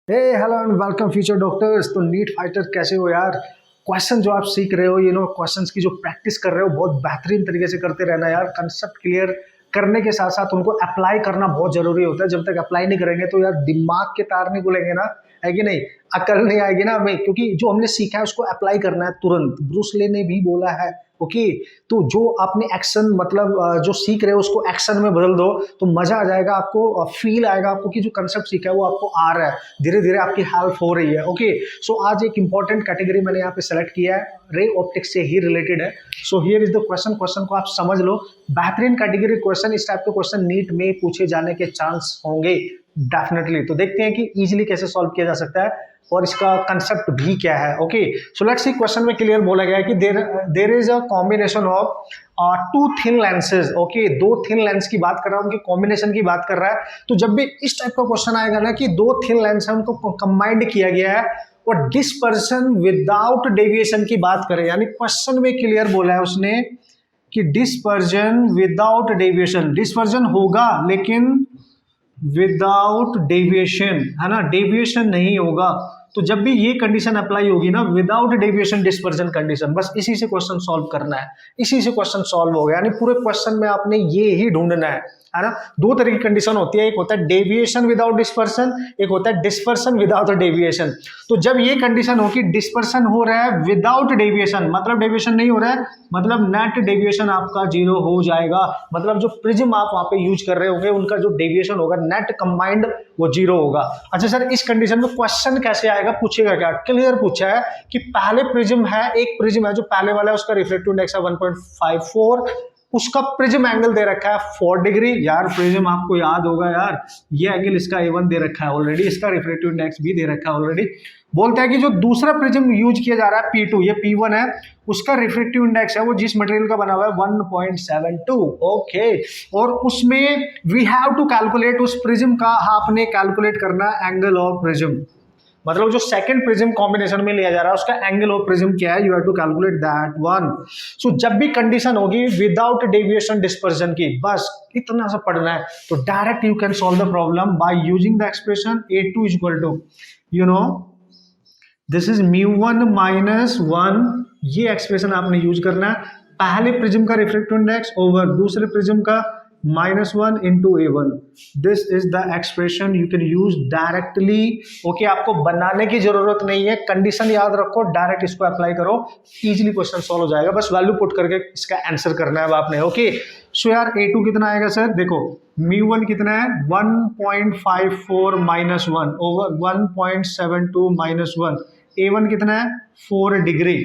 Hey hello and welcome future doctors. तो NEET fighter कैसे हो यार। क्वेश्चन जो आप सीख रहे हो क्वेश्चंस की जो प्रैक्टिस कर रहे हो बहुत बेहतरीन तरीके से करते रहना यार। कंसेप्ट क्लियर करने के साथ साथ उनको अप्लाई करना बहुत जरूरी होता है। जब तक अप्लाई नहीं करेंगे तो यार दिमाग के तार नहीं खुलेंगे ना, है कि नहीं। अकल नहीं आएगी ना हमें, क्योंकि जो हमने सीखा है उसको अप्लाई करना है तुरंत। ब्रूस ली ने भी बोला है ओके। तो जो आपने एक्शन मतलब जो सीख रहे हो उसको एक्शन में बदल दो तो मजा आ जाएगा आपको। फील आएगा आपको कि जो कंसेप्ट सीखा है वो आपको आ रहा है, धीरे धीरे आपकी हेल्प हो रही है। ओके सो आज एक इंपॉर्टेंट कैटेगरी मैंने यहाँ पे सेलेक्ट किया है, रे ऑप्टिक्स से ही रिलेटेड है। So here is the question को आप समझ लो। बेहतरीन कैटेगरी क्वेश्चन, इस टाइप के क्वेश्चन नीट में पूछे जाने के चांस होंगे डेफिनेटली। तो देखते हैं कि इजीली कैसे सॉल्व किया जा सकता है और इसका कंसेप्ट भी क्या है। Okay so let's see, question में क्लियर बोला गया है कि there is a combination of two thin lenses. Okay, दो थिन लेंस की बात कर रहा है, उनके कॉम्बिनेशन की बात कर रहा है। तो जब भी इस टाइप का क्वेश्चन आएगा ना कि दो थिन लेंस है उनको कंबाइंड किया गया है और डिस्पर्सन विदाउट डेविएशन की बात करें, यानी क्वेश्चन में क्लियर बोला है उसने कि डिस्पर्जन विदाउट डेविएशन, डिस्पर्जन होगा लेकिन विदाउट डेविएशन, है ना, डेविएशन नहीं होगा। तो जब भी ये कंडीशन अप्लाई होगी ना, विदाउट डेविएशन डिस्पर्जन कंडीशन, बस इसी से क्वेश्चन सॉल्व करना है। इसी से क्वेश्चन सॉल्व हो गया, यानी पूरे क्वेश्चन में आपने ये ही ढूंढना है ना। दो तरह की कंडीशन होती है, एक होता है डेविएशन विदाउट डिस्पर्सन, एक होता है डिस्पर्सन विदाउट डेविएशन। तो जब ये कंडीशन हो कि डिस्पर्सन हो रहा है विदाउट डेविएशन, मतलब डेविएशन नहीं हो रहा है, मतलब नेट डेविएशन आपका जीरो हो जाएगा। मतलब जो प्रिज्म आप वहां पे यूज कर रहे होंगे उनका जो डेविएशन होगा नेट कंबाइंड वो जीरो होगा। अच्छा सर, इस कंडीशन में क्वेश्चन कैसे आएगा, पूछेगा क्या? क्लियर पूछा है कि पहले प्रिज्म है, एक प्रिज्म है जो पहले वाला है उसका रिफ्रैक्टिव इंडेक्स है 1.54, उसका प्रिज्म एंगल दे रखा है 4 डिग्री। यार प्रिज्म आपको याद होगा यार, ये एंगल इसका A1 दे रखा है ऑलरेडी, इसका रिफ्रैक्टिव इंडेक्स भी दे रखा है ऑलरेडी। बोलते हैं कि जो दूसरा प्रिज्म यूज किया जा रहा है P2, ये P1 है, उसका रिफ्रैक्टिव इंडेक्स है वो जिस मटेरियल का बना हुआ है 1.72। ओके, और उसमें वी हैव टू कैलकुलेट, उस प्रिज्म का आपने कैलकुलेट करना एंगल ऑफ प्रिज्म, मतलब जो सेकंड प्रिज्म कॉम्बिनेशन में लिया जा रहा है उसका एंगल ऑफ प्रिज्म क्या है, you have to calculate that one. So जब भी कंडीशन होगी विदाउट डेविएशन डिस्पर्जन की, बस इतना सा पढ़ना है, तो direct you can solve the problem by using the expression A2 equal to this is μ1 minus 1। ये एक्सप्रेशन आपने यूज करना है, पहले प्रिज्म का रिफ्रैक्टिव इंडेक्स ओवर दूसरे प्रिज्म का -1 into A1। This is the expression you can use directly. Okay, आपको बनाने की जरूरत नहीं है, कंडीशन याद रखो, डायरेक्ट इसको अप्लाई करो, इजीली क्वेश्चन सॉल्व हो जाएगा। बस वैल्यू पुट करके इसका आंसर करना है आपने। ओके सो यार A2 कितना आएगा सर, देखो μ1 कितना है 1.54 माइनस 1 ओवर 1.72 माइनस 1, A1 कितना है 4 डिग्री।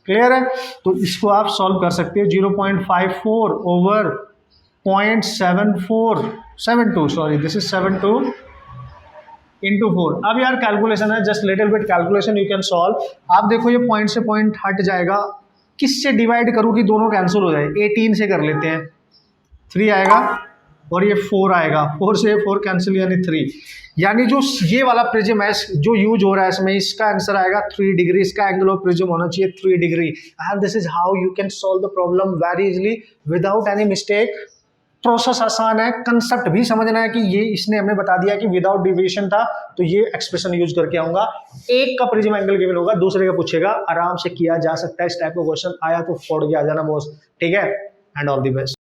क्लियर है, तो इसको आप सॉल्व कर सकते हो 0.54 over 0.7472, sorry this is 72 into 4। अब यार कैलकुलेशन है, just little bit calculation you can solve. आप देखो ये पॉइंट से पॉइंट हट जाएगा, किससे डिवाइड करूँ कि दोनों कैंसिल हो जाए, 18 से कर लेते हैं, 3 आएगा और ये 4 आएगा, 4 से 4 कैंसिल यानी 3, यानी जो ये वाला प्रिज्म है जो यूज हो रहा है इसमें, इसका आंसर आएगा 3 डिग्री, इसका एंगल ऑफ प्रिज्म होना चाहिए 3 degree. And this is how you can solve the problem very easily without any mistake. Process आसान है, कंसेप्ट भी समझना है कि ये इसने हमें बता दिया कि विदाउट डिविएशन था तो ये एक्सप्रेशन यूज करके आऊंगा। एक का प्रिज्म एंगल गिवन होगा, दूसरे का पूछेगा, आराम से किया जा सकता है। इस टाइप का क्वेश्चन आया तो फोड़ के आ जाना बॉस, ठीक है। And all the best.